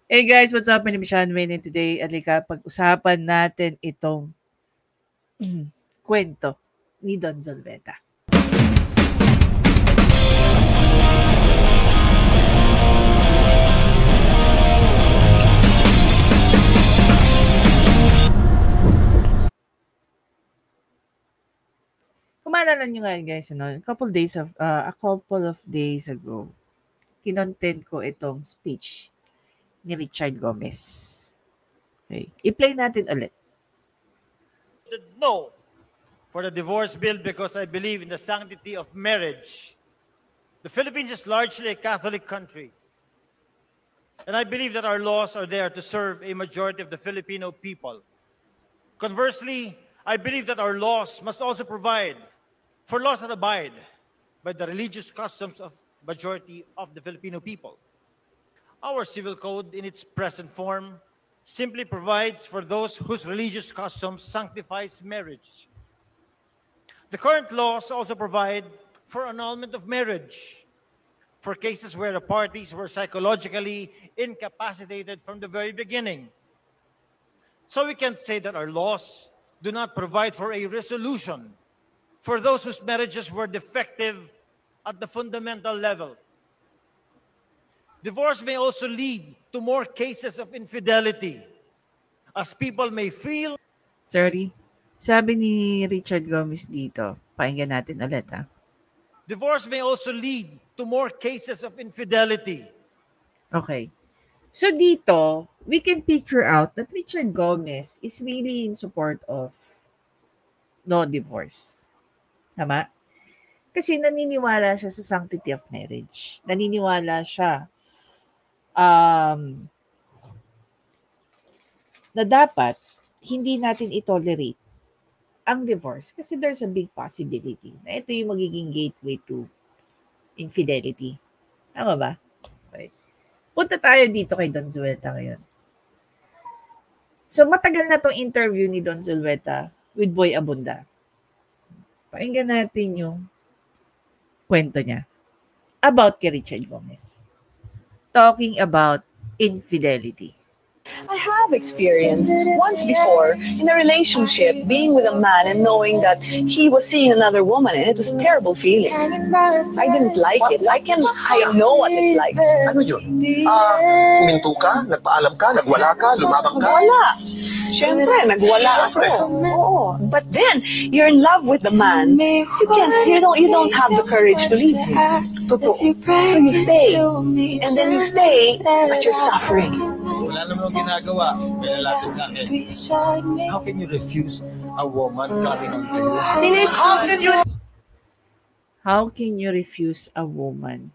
Hey guys, what's up? My name is Sean Wayne and today, alika, pag-usapan natin itong kwento ni Don Zolveta. Kung maalala nyo nga guys, a couple of days ago, kinontent ko itong speech ni Richard Gomez. Okay. I-play natin ulit. No for the divorce bill because I believe in the sanctity of marriage. The Philippines is largely a Catholic country. And I believe that our laws are there to serve a majority of the Filipino people. Conversely, I believe that our laws must also provide for laws that abide by the religious customs of majority of the Filipino people. Our civil code in its present form simply provides for those whose religious customs sanctifies marriage. The current laws also provide for annulment of marriage for cases where the parties were psychologically incapacitated from the very beginning. So we can say that our laws do not provide for a resolution for those whose marriages were defective at the fundamental level. Divorce may also lead to more cases of infidelity, as people may feel. Sorry. Sabi ni Richard Gomez dito, pakinggan natin ulit ha. Divorce may also lead to more cases of infidelity. Okay. So dito, we can picture out that Richard Gomez is really in support of no divorce. Tama? Kasi naniniwala siya sa sanctity of marriage. Naniniwala siya na dapat hindi natin itolerate ang divorce kasi there's a big possibility na ito yung magiging gateway to infidelity. Tama ba? Okay. Punta tayo dito kay Don Zolveta ngayon. So matagal na tong interview ni Don Zolveta with Boy Abunda. Pakinggan natin yung kwento niya about kay Richard Gomez. Talking about infidelity. I have experienced once before in a relationship being with a man and knowing that he was seeing another woman, and it was a terrible feeling. I didn't like it. I know what it's like. Ano yun? Huminto ka? Nagpaalam ka? Nagwala ka? Lumabang ka? Wala. Siyempre, nagwala ako. Oo. But then, you're in love with the man. You don't have the courage to leave him. Totoo. So you stay. And then you stay, but you're suffering. Wala naman ginagawa, may lalapit sa akin. How can you refuse a woman coming onto you? How can you refuse a woman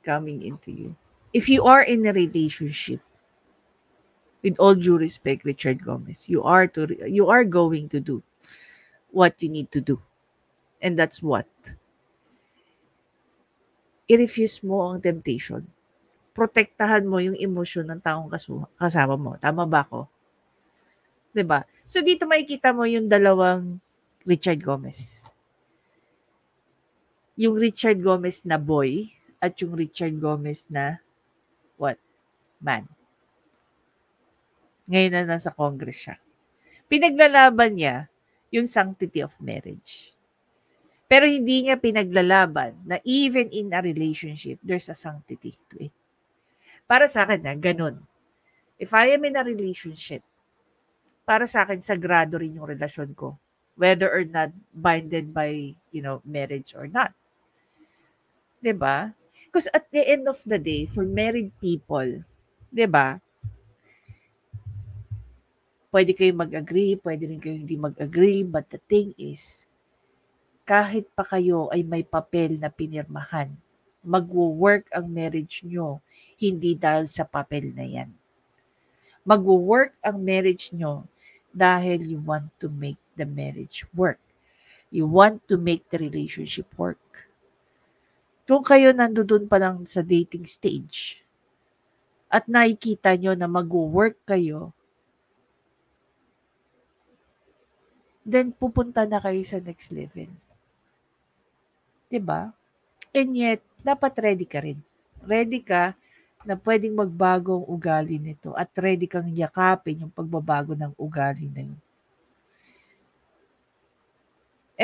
coming into you? If you are in a relationship, with all due respect, Richard Gomez, you are going to do what you need to do. And that's what? I-refuse mo ang temptation. Protektahan mo yung emosyon ng taong kasama mo. Tama ba ako? 'Di ba? So dito makikita mo yung dalawang Richard Gomez. Yung Richard Gomez na boy at yung Richard Gomez na what? Man. Ngayon na nasa Congress siya. Pinaglalaban niya yung sanctity of marriage. Pero hindi niya pinaglalaban na even in a relationship, there's a sanctity to it. Para sa akin ganun. If I am in a relationship, para sa akin, sagrado rin yung relasyon ko. Whether or not binded by, marriage or not. 'Di ba? Because at the end of the day, for married people, 'di ba? Pwede kayo mag-agree, pwede rin kayo hindi mag-agree, but the thing is, kahit pa kayo ay may papel na pinirmahan, magwo-work ang marriage nyo, hindi dahil sa papel na yan. Magwo-work ang marriage nyo dahil you want to make the marriage work. You want to make the relationship work. Kung kayo nandoon pa lang sa dating stage at nakikita nyo na magwo-work kayo, then pupunta na kayo sa next level. 'Di ba? And yet, dapat ready ka rin. Ready ka na pwedeng magbago ang ugali nito at ready kang yakapin yung pagbabago ng ugali na yun.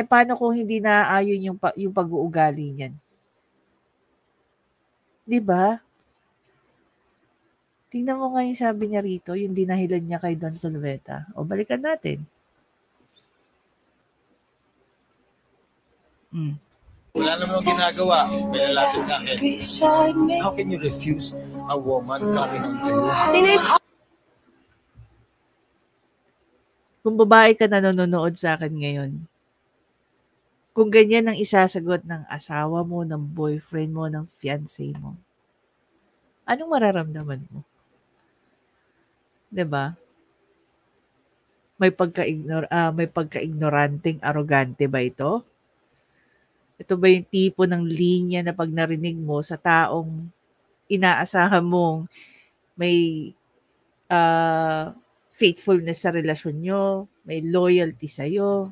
Paano kung hindi naaayon yung pag-uugali niyan? 'Di ba? Tingnan mo nga yung sabi niya rito, yung dinahilan niya kay Don Zulueta. O balikan natin. Wala naman akong ginagawa. May lalapit sa akin. How can you refuse a woman coming onto you? Kung babae ka na nanonood sa akin ngayon, kung ganyan ang isasagot ng asawa mo, ng boyfriend mo, ng fiancé mo, anong mararamdaman mo? 'Di ba? May pagka-ignoranteng arogante ba ito? Ito ba yung tipo ng linya na pag narinig mo sa taong inaasahan mong may faithfulness sa relasyon nyo, may loyalty sa'yo,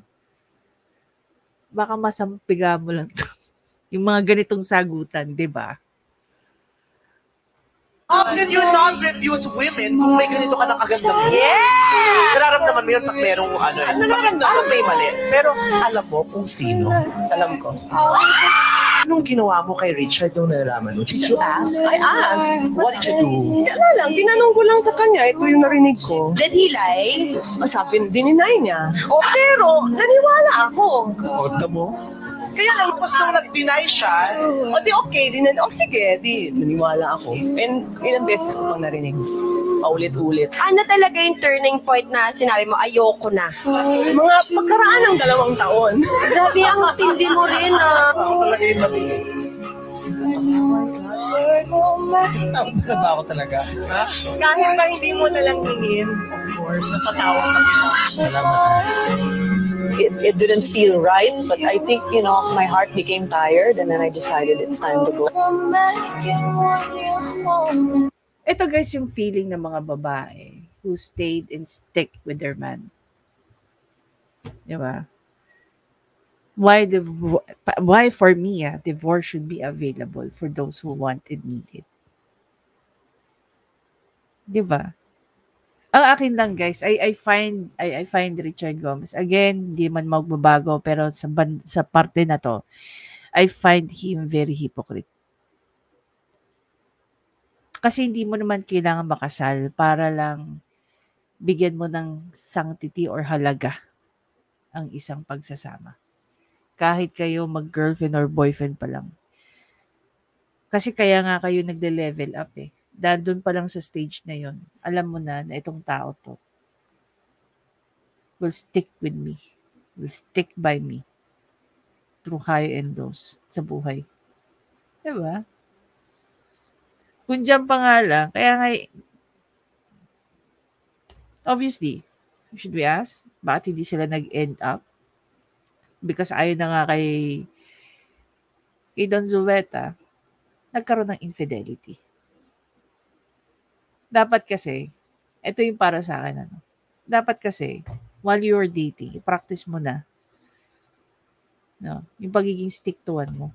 baka masampiga mo lang to. Yung mga ganitong sagutan, di ba? How can you not refuse women kung may ganito ka ng kagandang yeah! Nararamdaman mo yun pag merong nararamdaman may mali. Pero alam mo kung sino. Alam ko. Anong ginawa mo kay Richard nung nalaman mo? Did you ask? I asked. What did you do? Wala lang. Tinanong ko lang sa kanya. Ito yung narinig ko. Did he lie? Sabi, dininay niya. Pero, naniwala ako. Oda mo? Kaya lang, tapos nung nag-deny siya, o di okay, sige, di naniwala ako. And ilang beses ko pang narinig. Paulit-ulit. Ano talaga yung turning point na sinabi mo, ayoko na? Mga pagkaraan ng 2 taon. Grabe, ang tindi mo rin ah. Ako talaga yung mabili. Tapos na ba ako talaga? Ha? Kahit ba hindi mo nalang hingin, of course, napatawa ka siya. Salamat. It didn't feel right, but I think, my heart became tired and then I decided it's time to go. Ito guys yung feeling ng mga babae who stayed and stick with their man. Diba? Why for me, divorce should be available for those who want and need it. Diba? Ang akin lang guys, I find Richard Gomez, again, hindi man magbabago, pero sa parte na to, I find him very hypocrite. Kasi hindi mo naman kailangan makasal para lang bigyan mo ng sanctity or halaga ang isang pagsasama. Kahit kayo mag-girlfriend or boyfriend pa lang. Kasi kaya nga kayo nagle-level up eh. Dahil doon pa lang sa stage na yon, alam mo na itong tao to will stick with me, will stick by me through high and lows sa buhay. Diba? Kung dyan pa nga lang, kaya nga, obviously, should we ask, bakit hindi sila nag-end up? Because ayon na nga kay Don Zulueta, nagkaroon ng infidelity. Dapat kasi, ito yung para sa akin, dapat kasi, while you're dating, practice mo na, yung pagiging stick to one mo.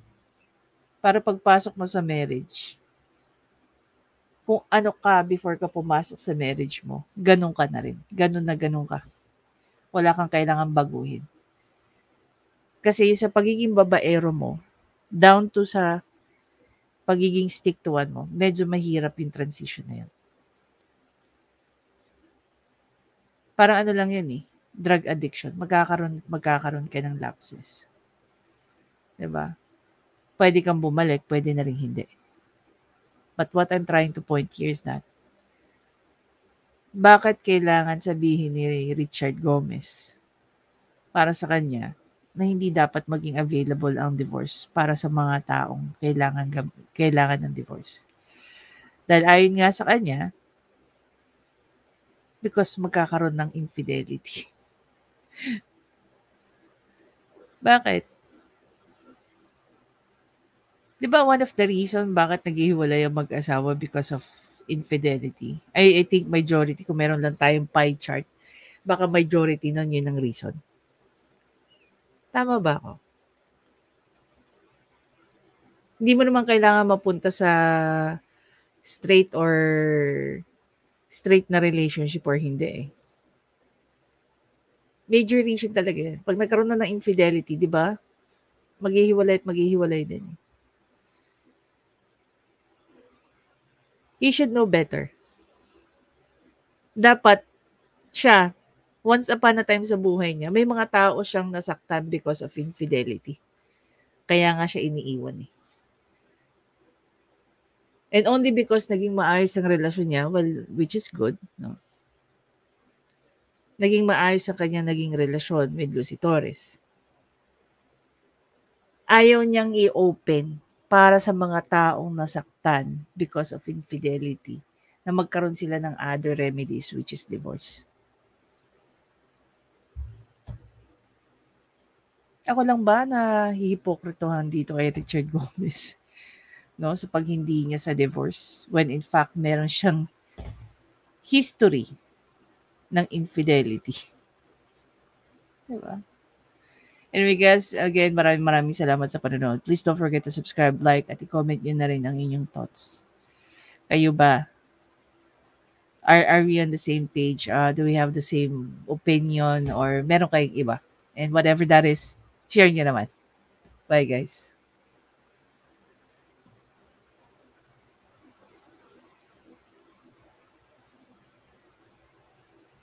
Para pagpasok mo sa marriage, kung ano ka before ka pumasok sa marriage mo, ganun ka na rin. Ganun na ganun ka. Wala kang kailangan baguhin. Kasi yung sa pagiging babaero mo, down to sa pagiging stick to one mo, medyo mahirap yung transition na yun. Parang ano lang yan drug addiction. Magkakaroon ka ng lapses. Diba? Pwede kang bumalik, pwede na rin hindi. But what I'm trying to point here is that, bakit kailangan sabihin ni Richard Gomez para sa kanya na hindi dapat maging available ang divorce para sa mga taong kailangan ng divorce? Dahil ayon nga sa kanya, because magkakaroon ng infidelity. Bakit? Di ba one of the reason bakit naghihiwalay ang mag-asawa because of infidelity? I think majority, kung meron lang tayong pie chart, baka majority nun yun ang reason. Tama ba ako? Hindi mo naman kailangan mapunta sa straight na relationship or hindi eh. Major reason talaga yan. Pag nagkaroon na ng infidelity, di ba? Maghihiwalay din. He should know better. Dapat siya, once upon a time sa buhay niya, may mga tao siyang nasaktan because of infidelity. Kaya nga siya iniiwan eh. And only because naging maayos ang relasyon niya, well, which is good, no? Naging maayos ang kanya naging relasyon with Lucy Torres. Ayaw niyang i-open para sa mga taong nasaktan because of infidelity na magkaroon sila ng other remedies which is divorce. Ako lang ba na hihipokritohan dito kay Richard Gomez, no, sa paghindi niya sa divorce when in fact meron siyang history ng infidelity. Diba? Anyway guys, again, maraming salamat sa panonood. Please don't forget to subscribe, like, at i-comment nyo na rin ang inyong thoughts. Kayo ba? Are we on the same page? Do we have the same opinion or meron kayong iba? And whatever that is, share nyo naman. Bye guys.